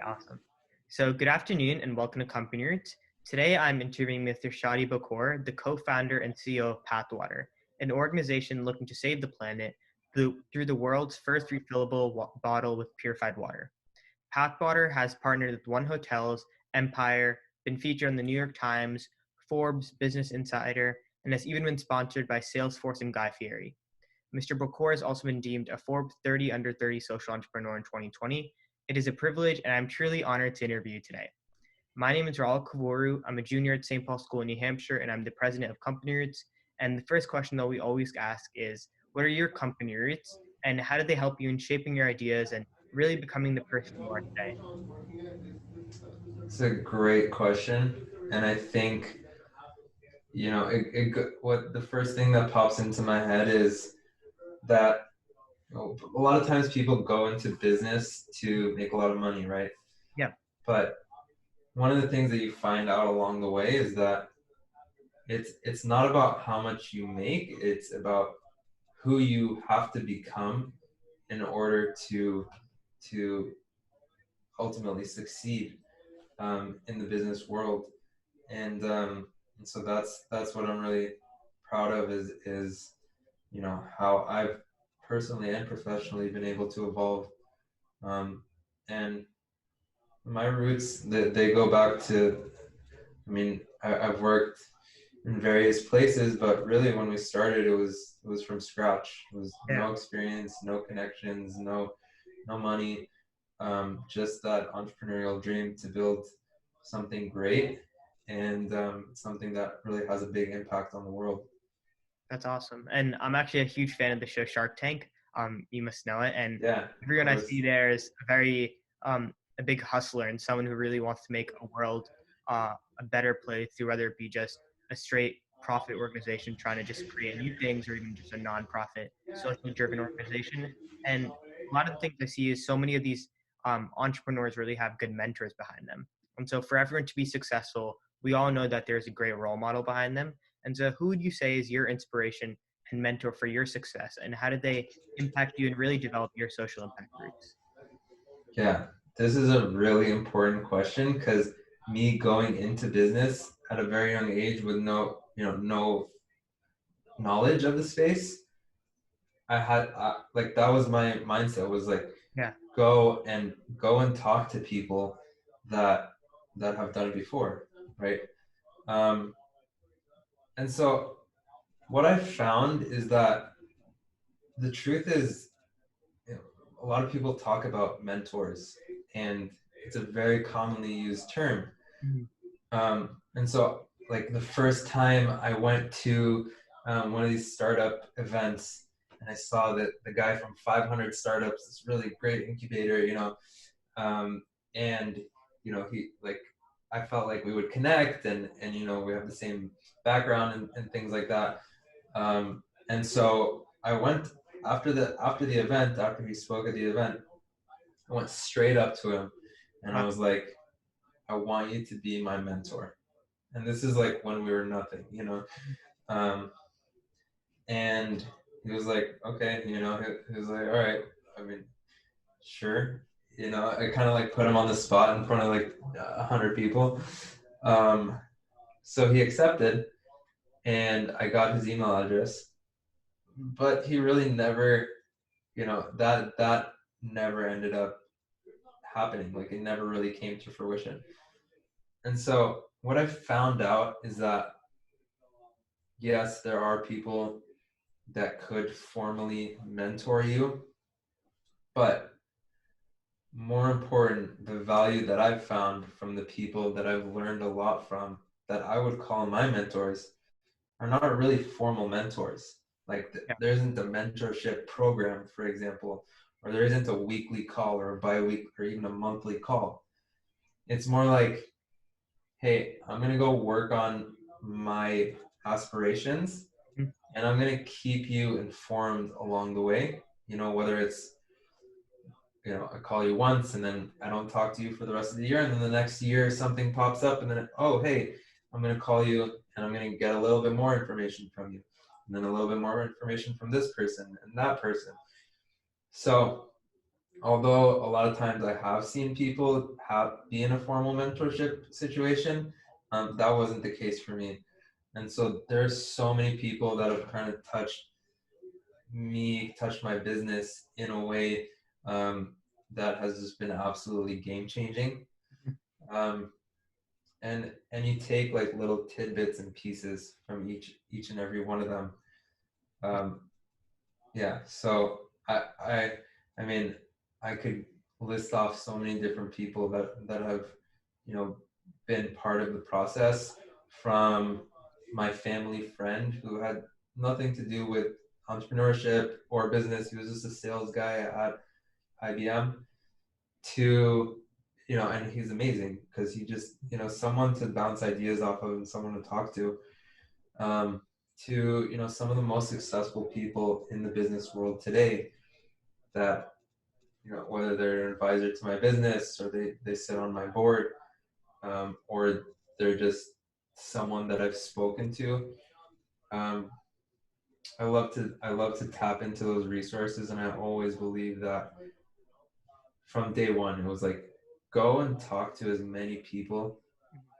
awesome. So good afternoon and welcome to CompanyRoots. Today I'm interviewing Mr. Shadi Bakour, the co-founder and CEO of PathWater, an organization looking to save the planet through the world's first refillable bottle with purified water. PathWater has partnered with One Hotels, Empire, been featured on the New York Times, Forbes, Business Insider, and has even been sponsored by Salesforce and Guy Fieri. Mr. Bakour has also been deemed a Forbes 30 Under 30 social entrepreneur in 2020. It is a privilege, and I'm truly honored to interview you today. My name is Raul Kavoru. I'm a junior at St. Paul School in New Hampshire, and I'm the president of CompanyRoots. And the first question that we always ask is, what are your company roots, and how did they help you in shaping your ideas and really becoming the person you are today? It's a great question, and I think what the first thing that pops into my head is that a lot of times people go into business to make a lot of money, right? Yeah, But one of the things that you find out along the way is that it's not about how much you make; it's about who you have to become in order to ultimately succeed in the business world. And so that's what I'm really proud of is how I've personally and professionally been able to evolve. And my roots, they go back to, I've worked in various places, but really when we started, it was from scratch. It was yeah, no experience, no connections, no money, just that entrepreneurial dream to build something great and something that really has a big impact on the world. that's awesome. And I'm actually a huge fan of the show Shark Tank. You must know it. And Yeah, of everyone I course. see there is a big hustler and someone who really wants to make a world a better place through whether it be just a straight profit organization trying to just create new things or even just a nonprofit, socially driven organization. And a lot of the things I see is so many of these entrepreneurs really have good mentors behind them. And so for everyone to be successful, we all know that there's a great role model behind them. And so who would you say is your inspiration and mentor for your success? And how did they impact you and really develop your social impact roots? Yeah, this is a really important question because me going into business at a very young age with no knowledge of the space, like that was my mindset was like Yeah. go and talk to people that have done it before, right? Um, and so what I found is that the truth is, a lot of people talk about mentors, and it's a very commonly used term. Mhm. And so, like the first time I went to one of these startup events, and I saw that the guy from 500 Startups, this really great incubator, um, and he like I felt like we would connect, and we have the same background and things like that. And so I went after the event, after he spoke at the event, I went straight up to him, and I Wow. was like, I want you to be my mentor. And this is like when we were nothing. Um, and he was like, okay, he was like, all right, I mean, sure. I kind of like put him on the spot in front of like 100 people. Um, so he accepted, and I got his email address, but he really never, that never ended up happening. Like it never really came to fruition. And so what I found out is that yes, there are people that could formally mentor you, but more important, the value that I've found from the people that I've learned a lot from that I would call my mentors are not really formal mentors. Like Yeah. there isn't a mentorship program, for example, or there isn't a weekly call or a bi-weekly or even a monthly call. It's more like, hey, I'm going to go work on my aspirations, Mhm. and I'm going to keep you informed along the way, whether it's, I call you once and then I don't talk to you for the rest of the year. And then the next year something pops up and then, oh, hey, I'm going to call you and I'm going to get a little bit more information from you. And then a little bit more information from this person and that person. So although a lot of times I have seen people be in a formal mentorship situation, that wasn't the case for me. And so there's so many people that have kind of touched my business in a way um, that has just been absolutely game changing. Um, and you take like little tidbits and pieces from each and every one of them. Um, yeah, so I mean, I could list off so many different people that have, you know, been part of the process, from my family friend who had nothing to do with entrepreneurship or business. He was just a sales guy at IBM, to, and he's amazing because he just, someone to bounce ideas off of and someone to talk to, um, to, some of the most successful people in the business world today that, whether they're an advisor to my business or they sit on my board, or they're just someone that I've spoken to. Um, I love to tap into those resources, and I always believe that from day one, it was like, go and talk to as many people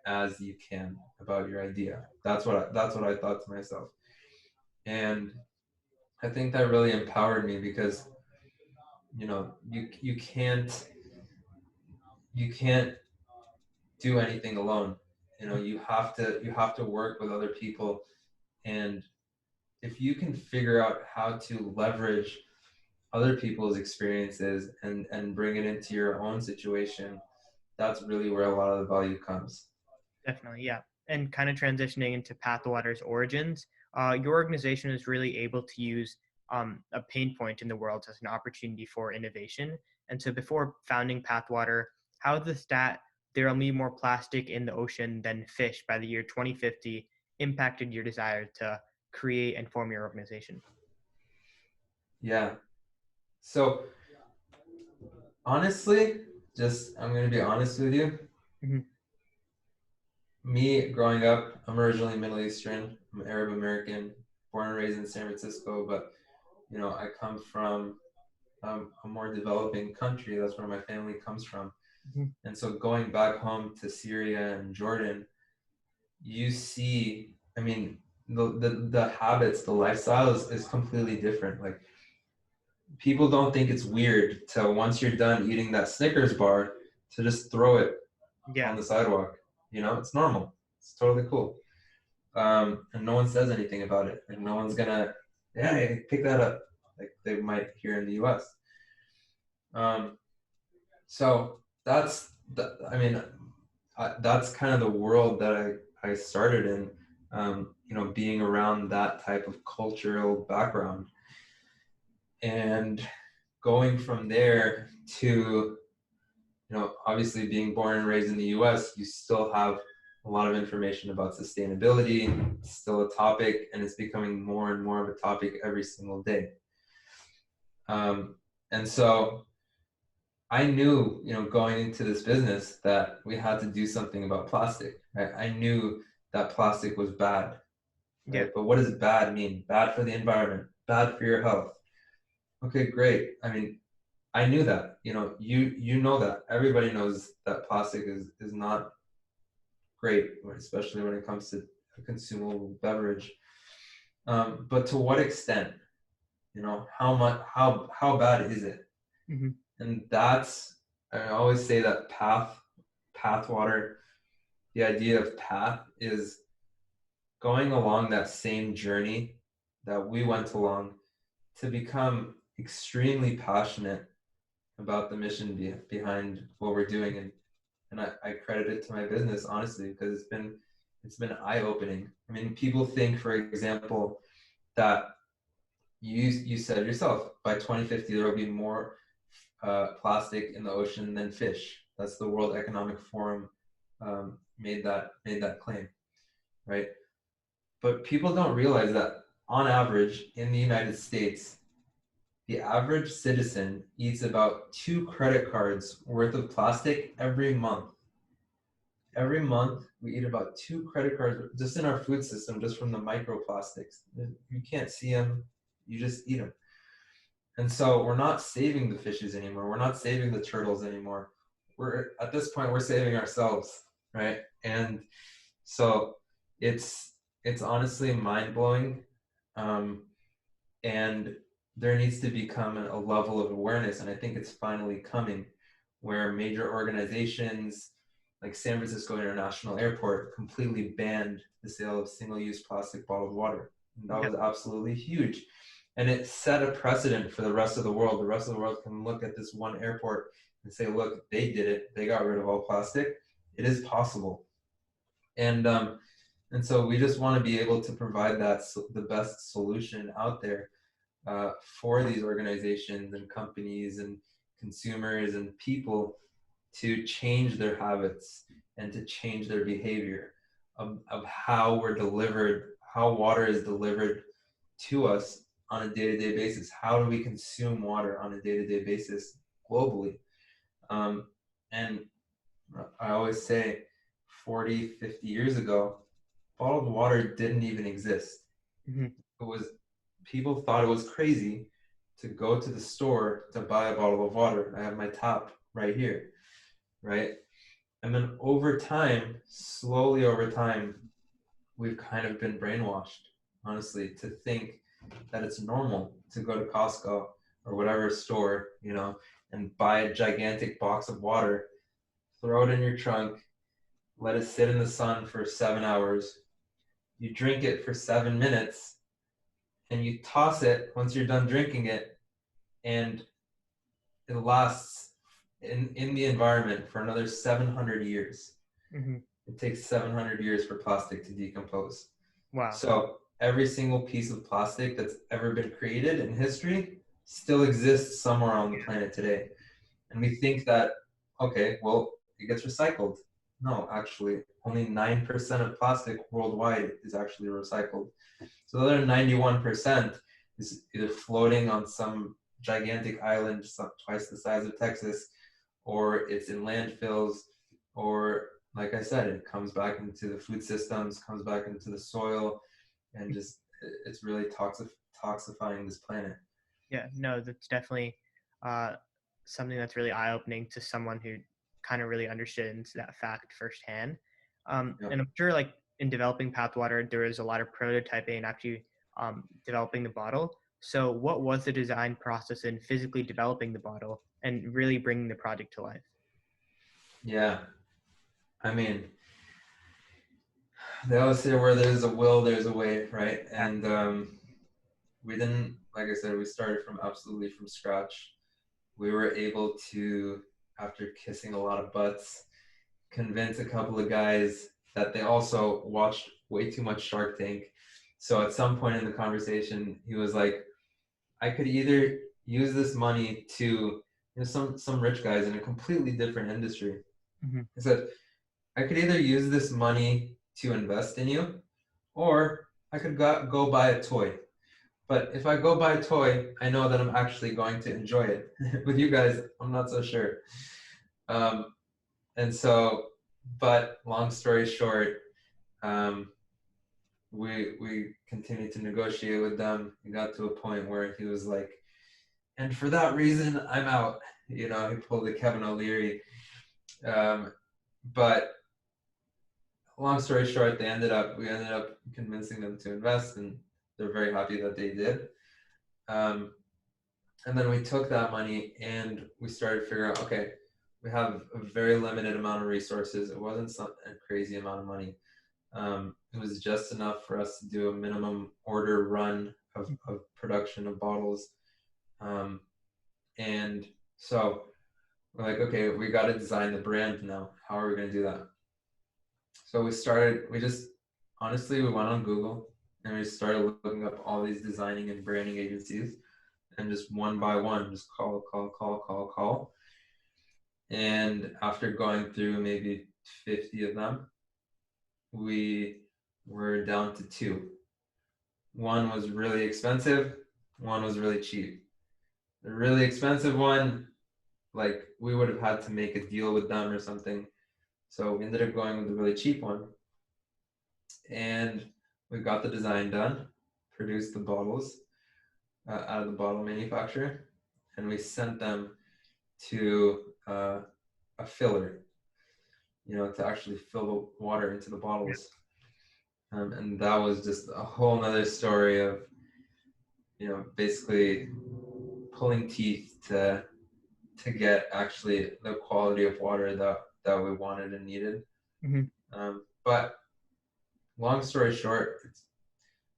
as you can about your idea. That's what I thought to myself, and I think that really empowered me because you can't do anything alone. You have to work with other people, and if you can figure out how to leverage other people's experiences and bring it into your own situation, that's really where a lot of the value comes. Definitely, yeah. And kind of transitioning into Pathwater's origins, your organization is really able to use a pain point in the world as an opportunity for innovation. And so before founding Pathwater, how the stat there will be more plastic in the ocean than fish by the year 2050 impacted your desire to create and form your organization? Yeah. So honestly, I'm going to be honest with you. Hmm. Me growing up, I'm originally Middle Eastern. I'm Arab American, born and raised in San Francisco, but I come from a more developing country. That's where my family comes from. Hmm. And so going back home to Syria and Jordan, you see, I mean, the habits, the lifestyle is completely different. Like, people don't think it's weird to, once you're done eating that Snickers bar, to just throw it Yeah, on the sidewalk. It's normal. It's totally cool. And no one says anything about it. And no one's gonna, yeah, hey, pick that up, like they might here in the U.S. Um, so I mean, that's kind of the world that I started in. Being around that type of cultural background, and going from there to, obviously being born and raised in the US, you still have a lot of information about sustainability. It's still a topic, and it's becoming more and more of a topic every single day. And so I knew, going into this business, that we had to do something about plastic. Right? I knew that plastic was bad, yeah, right? But what does bad mean? Bad for the environment, bad for your health. Okay, great. I mean, I knew that. You know that. Everybody knows that plastic is not great, especially when it comes to a consumable beverage. But to what extent? How much? How bad is it? hmm, And I always say that Pathwater, the idea of path is going along that same journey that we went along, to become extremely passionate about the mission behind what we're doing. And I credit it to my business, honestly, because it's been eye-opening. I mean, people think, for example, that you said yourself, by 2050 there will be more plastic in the ocean than fish. That's the World Economic Forum, made that claim, right? But people don't realize that on average in the United States, the average citizen eats about 2 credit cards worth of plastic every month. Every month, we eat about 2 credit cards just in our food system, just from the microplastics. You can't see them, you just eat them. And so we're not saving the fishes anymore. We're not saving the turtles anymore. We're at this point we're saving ourselves, right? And so it's honestly mind blowing, and there needs to become a level of awareness, and I think it's finally coming, where major organizations like San Francisco International Airport completely banned the sale of single-use plastic bottled water. And that Yeah. was absolutely huge. And it set a precedent for the rest of the world. The rest of the world can look at this one airport and say, look, they did it. They got rid of all plastic. It is possible. And so we just want to be able to provide the best solution out there for these organizations and companies and consumers and people to change their habits and to change their behavior of how we're delivered, how water is delivered to us on a day-to-day basis. How do we consume water on a day-to-day basis globally? And I always say 40, 50 years ago, bottled water didn't even exist. Hmm. It was, people thought it was crazy to go to the store to buy a bottle of water. I have my tap right here, right? And then over time, slowly over time, we've kind of been brainwashed, honestly, to think that it's normal to go to Costco or whatever store, and buy a gigantic box of water, throw it in your trunk, let it sit in the sun for 7 hours. You drink it for 7 minutes, and you toss it once you're done drinking it, and it lasts in the environment for another 700 years. Hmm. It takes 700 years for plastic to decompose. Wow. So every single piece of plastic that's ever been created in history still exists somewhere on the planet today. And we think that, okay, well, it gets recycled. No, actually, only 9% of plastic worldwide is actually recycled. So the other 91% is either floating on some gigantic island twice the size of Texas, or it's in landfills, or like I said, it comes back into the food systems, comes back into the soil, and just it's really toxifying this planet. Yeah, no, that's definitely uh, something that's really eye-opening to someone who kind of really understands that fact firsthand. Yeah. And I'm sure, like in developing Pathwater, there was a lot of prototyping and actually developing the bottle. So, what was the design process in physically developing the bottle and really bringing the project to life? Yeah. I mean, they always say where there's a will, there's a way, right? And we didn't, like I said, we started from absolutely from scratch. We were able to, after kissing a lot of butts, convince a couple of guys that they also watched way too much Shark Tank. So at some point in the conversation, he was like, I could either use this money to, some rich guys in a completely different industry. Hmm. He said, I could either use this money to invest in you, or I could go buy a toy. But if I go buy a toy, I know that I'm actually going to enjoy it. With you guys, I'm not so sure. Um, and so, but long story short, um, we continued to negotiate with them. We got to a point where he was like, and for that reason, I'm out. He pulled the Kevin O'Leary. But long story short, we ended up convincing them to invest, and they're very happy that they did. Um, and then we took that money and we started figuring out, okay, we have a very limited amount of resources. It wasn't a crazy amount of money. It was just enough for us to do a minimum order run of production of bottles. And so we're like, okay, we got to design the brand now. How are we going to do that? So honestly, we went on Google and we started looking up all these designing and branding agencies, and just one by one, just call. And after going through maybe 50 of them, we were down to two. One was really expensive, one was really cheap. The really expensive one, like we would have had to make a deal with them or something. So we ended up going with the really cheap one. And we got the design done, produced the bottles. out of the bottle manufacturer, and we sent them to a filler, to actually fill the water into the bottles. And that was just a whole nother story of, basically pulling teeth to get actually the quality of water that we wanted and needed. Mm-hmm. But long story short,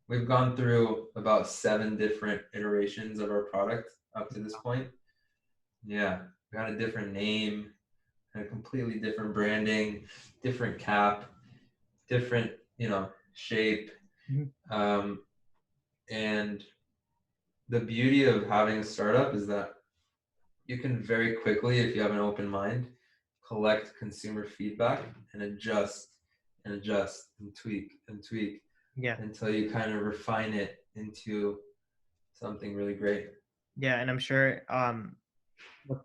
we've gone through about 7 different iterations of our product up to this point. Yeah, we got a different name, a completely different branding, different cap, different, shape. Mm-hmm. And the beauty of having a startup is that you can very quickly, if you have an open mind, collect consumer feedback and adjust and adjust and tweak Yeah. until you kind of refine it into something really great. Yeah, and I'm sure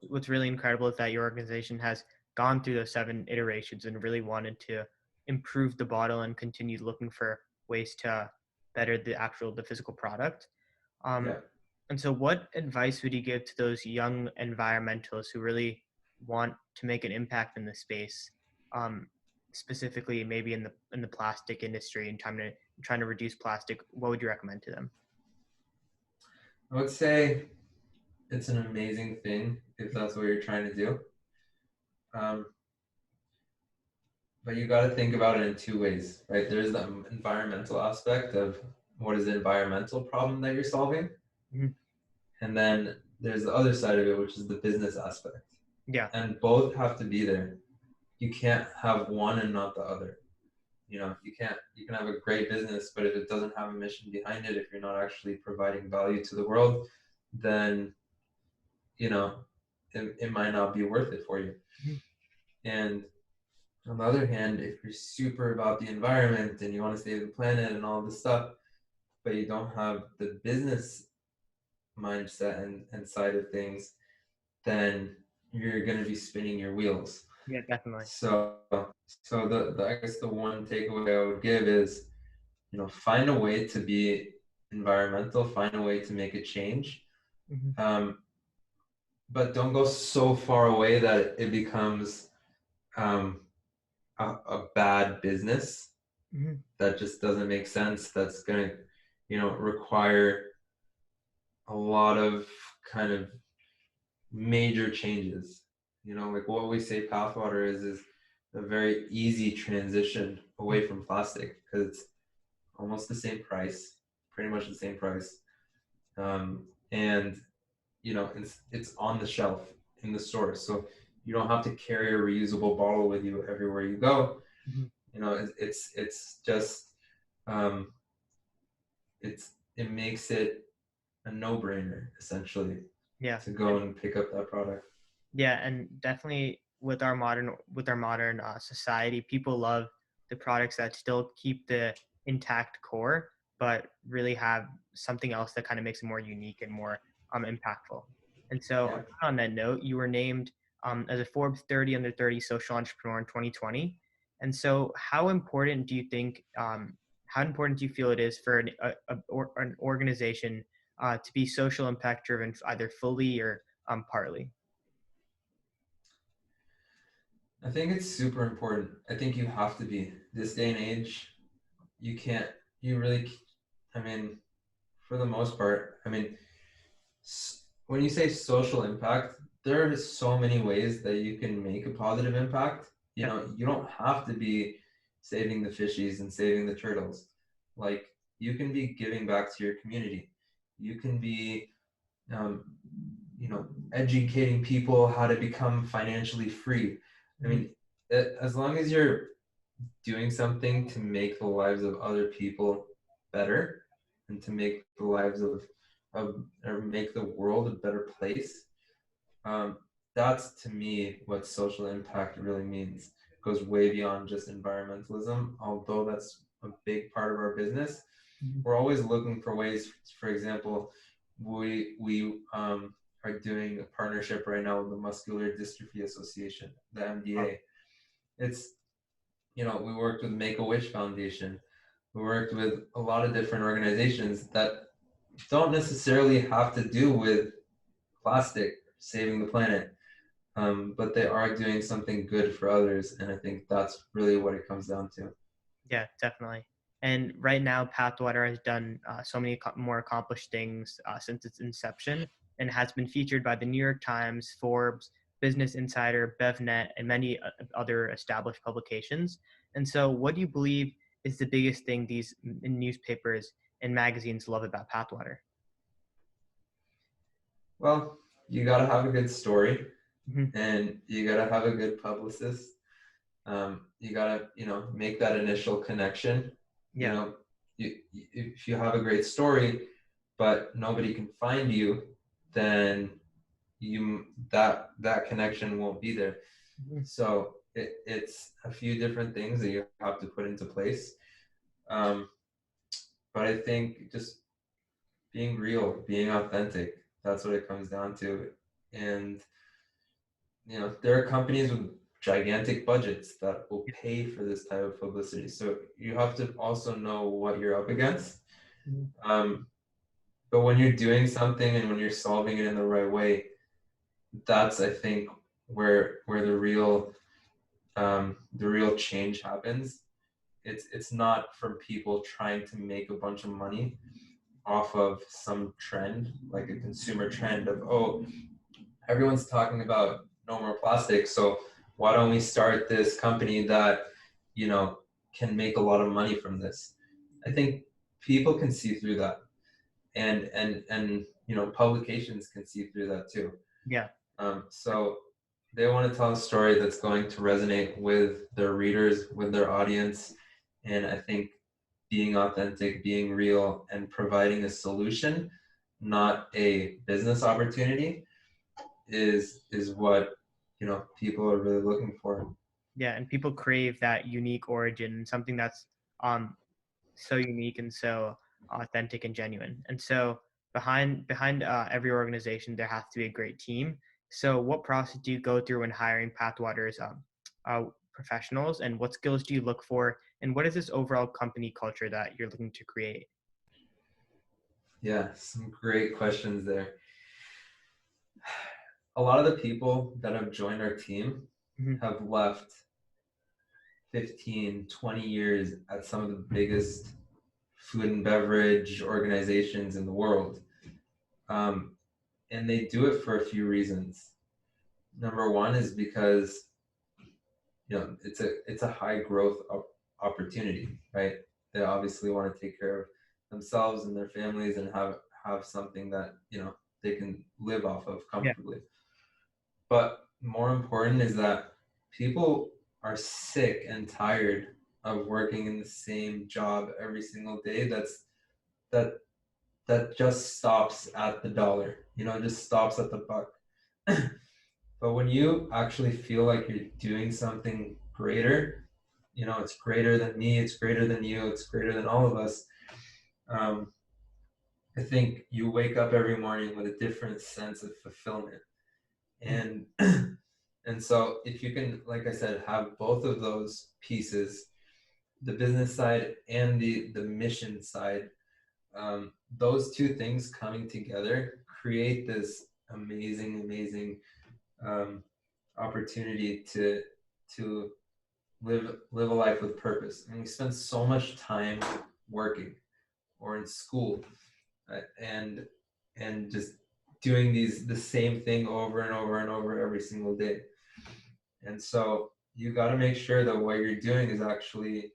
what's really incredible is that your organization has gone through those 7 iterations and really wanted to improve the bottle and continue looking for ways to better the physical product. Um, Yeah. and so, what advice would you give to those young environmentalists who really want to make an impact in the space, um, specifically maybe in the plastic industry and trying to reduce plastic? What would you recommend to them? I would say it's an amazing thing if that's what you're trying to do. Um, but you got to think about it in 2 ways, right? There's the environmental aspect of what is the environmental problem that you're solving. Mhm. And then there's the other side of it, which is the business aspect. Yeah. And both have to be there. You can't have one and not the other. You can have a great business, but if it doesn't have a mission behind it, if you're not actually providing value to the world, then, you know, it might not be worth it for you. Mhm. And on the other hand, if you're super about the environment and you want to save the planet and all this stuff, but you don't have the business mindset and side of things, then you're going to be spinning your wheels. Yeah, definitely. So, so I guess the one takeaway I would give is, find a way to be environmental, find a way to make a change, Hmm. but don't go so far away that it becomes um, a bad business Hmm. that just doesn't make sense. That's going to, require a lot of kind of major changes. Like what we say Pathwater is a very easy transition away from plastic because it's almost the same price, pretty much the same price. And it's on the shelf in the store, so you don't have to carry a reusable bottle with you everywhere you go. Hmm. It's just um, it makes it a no-brainer essentially Yeah. to go and pick up that product. Yeah, and definitely with our modern society, people love the products that still keep the intact core, but really have something else that kind of makes it more unique and more impactful. And so, Yeah. on that note, you were named as a Forbes 30 under 30 social entrepreneur in 2020. And so, how important do you feel it is for an organization to be social impact driven, either fully or partly? I think it's super important. I think you have to be this day and age. You can't. You really. I mean, for the most part. I mean, when you say social impact, there are so many ways that you can make a positive impact. Yeah. You don't have to be saving the fishies and saving the turtles. Like you can be giving back to your community. You can be, um, educating people how to become financially free. I Mhm. mean, as long as you're doing something to make the lives of other people better and to make the lives of or make the world a better place, um, that's to me what social impact really means. It goes way beyond just environmentalism, although that's a big part of our business. Mhm. We're always looking for ways. For example, we are doing a partnership right now with the Muscular Dystrophy Association, the Wow. MDA. It's we worked with Make a Wish Foundation. We worked with a lot of different organizations that don't necessarily have to do with plastic saving the planet, but they are doing something good for others, and I think that's really what it comes down to. Yeah, definitely. And right now, Pathwater has done so many more accomplished things since its inception, and has been featured by the New York Times, Forbes, Business Insider, BevNet, and many other established publications. And so, what do you believe is the biggest thing these newspapers and magazines love about Pathwater? Well, you got to have a good story, Hmm. and you got to have a good publicist. You got to, make that initial connection. You Yeah. know, if you have a great story, but nobody can find you, then that connection won't be there. Mhm. So it's a few different things that you have to put into place. Um, but I think just being real, being authentic, that's what it comes down to. And there are companies with gigantic budgets that will pay for this type of publicity. So you have to also know what you're up against. Mhm. Um, but when you're doing something and when you're solving it in the right way, that's I think where the real change happens. It's not from people trying to make a bunch of money off of some trend, like a consumer trend of, oh, everyone's talking about no more plastic, so why don't we start this company that you know can make a lot of money from this. I think people can see through that, and publications can see through that too. Yeah. So they want to tell a story that's going to resonate with their readers, with their audience. And I think being authentic, being real, and providing a solution, not a business opportunity, is what people are really looking for. Yeah, and people crave that unique origin, something that's um so unique and so authentic and genuine. And so behind every organization, there has to be a great team. So what process do you go through when hiring Pathwater's professionals, and what skills do you look for, and what is this overall company culture that you're looking to create? Yeah, some great questions there. A lot of the people that have joined our team Hmm. have left 15, 20 years at some of the biggest food and beverage organizations in the world. Um, and they do it for a few reasons. Number one is because it's a high growth opportunity, right? They obviously want to take care of themselves and their families and have something that they can live off of Yeah. comfortably. But more important is that people are sick and tired of working in the same job every single day. That that just stops at the dollar, just stops at the buck. But when you actually feel like you're doing something greater, it's greater than me, it's greater than you, it's greater than all of us. Um, I think you wake up every morning with a different sense of fulfillment. And and so if you can, like I said, have both of those pieces, the business side and the mission side, those two things coming together create this amazing um, opportunity to live a life with purpose. And we spend so much time working or in school, and just doing the same thing over and over and over every single day. And so you got to make sure that what you're doing is actually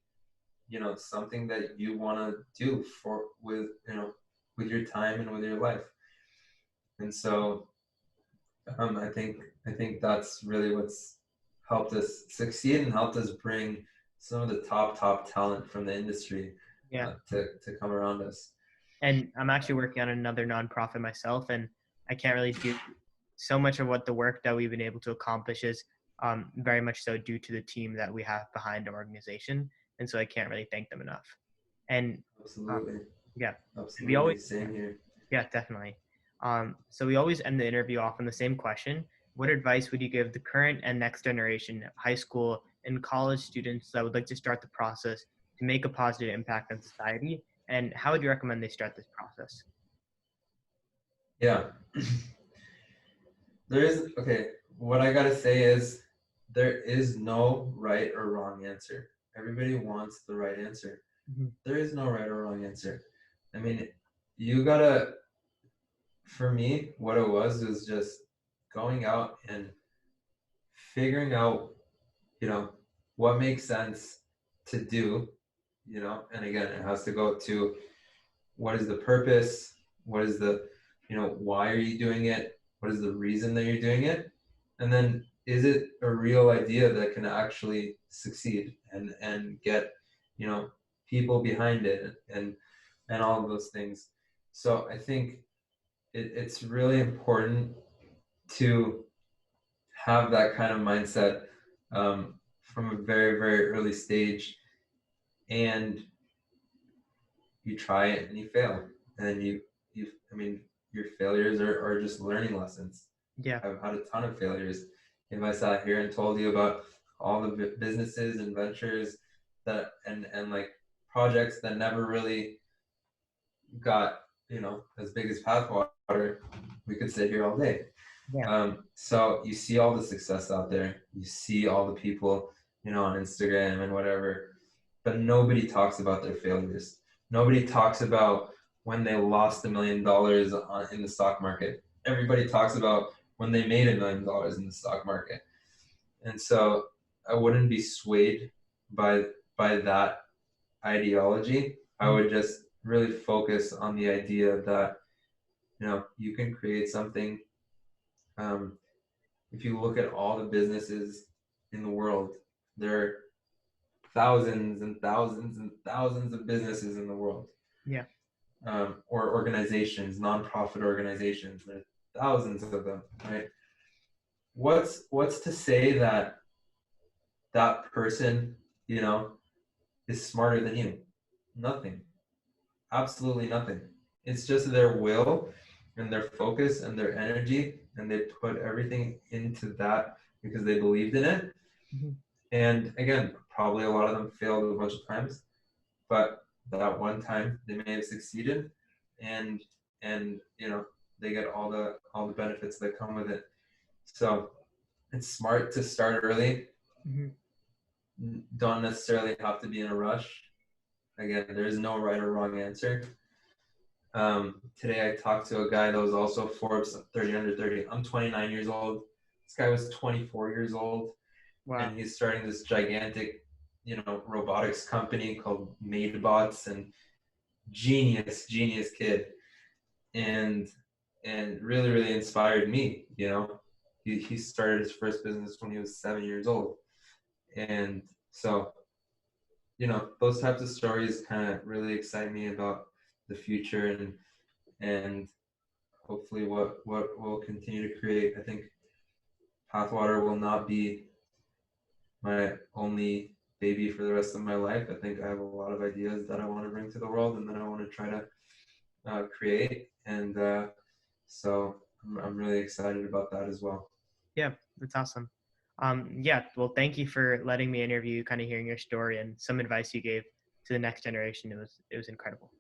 something that you want to do with your time and with your life. And so I think that's really what's helped us succeed and helped us bring some of the top talent from the industry Yeah. to come around us. And I'm actually working on another nonprofit myself, and I can't really do so much of what the work that we've been able to accomplish is very much so due to the team that we have behind our organization, and so I can't really thank them enough. And um, Absolutely, yeah, and we always absolutely, same here. yeah, definitely. So we always end the interview off on the same question: what advice would you give the current and next generation of high school and college students that would like to start the process to make a positive impact on society? And how would you recommend they start this process? Yeah. There is, okay, what I gotta say is there is no right or wrong answer. Everybody wants the right answer. Mhm. There is no right or wrong answer. I mean, you gotta, for me, what it was just going out and figuring out, you know, what makes sense to do, and again, it has to go to what is the purpose, what is the, why are you doing it, what is the reason that you're doing it, and then is it a real idea that can actually succeed and get, you know, people behind it and all of those things. So I think it's really important to have that kind of mindset from a very, very early stage, and you try it and you fail, and I mean, your failures are just learning lessons. Yeah. I've had a ton of failures. If I sat here and told you about all the businesses and ventures that and like projects that never really got, as big as Pathwater, we could sit here all day. Yeah. So you see all the success out there, you see all the people, on Instagram and whatever, but nobody talks about their failures. Nobody talks about when they lost $1 million in the stock market. Everybody talks about when they made $1 million in the stock market. And so I wouldn't be swayed by that ideology. I Mhm. would just really focus on the idea that, you can create something. Um, if you look at all the businesses in the world, there are thousands and thousands and thousands of businesses in the world, Yeah. or organizations, nonprofit organizations. There's thousands of them, right? What's to say that that person, is smarter than you? Nothing. Absolutely nothing. It's just their will and their focus and their energy, and they put everything into that because they believed in it. Mhm. And again, probably a lot of them failed a bunch of times, but that one time they may have succeeded, and they get all the benefits that come with it. So it's smart to start early. Mhm. Don't necessarily have to be in a rush. Again, there's no right or wrong answer. Today I talked to a guy that was also Forbes 30 under 30. I'm 29 years old. This guy was 24 years old, Wow. and he's starting this gigantic, robotics company called MadeBots, and genius kid, and really, really inspired me. He started his first business when he was 7 years old, and so those types of stories kind of really excite me about the future, and hopefully what we'll continue to create. I think Pathwater will not be my only baby for the rest of my life. I think I have a lot of ideas that I want to bring to the world and that I want to try to create, and so I'm really excited about that as well. Yeah. That's awesome. Yeah. Well, thank you for letting me interview, kind of hearing your story and some advice you gave to the next generation. It was incredible.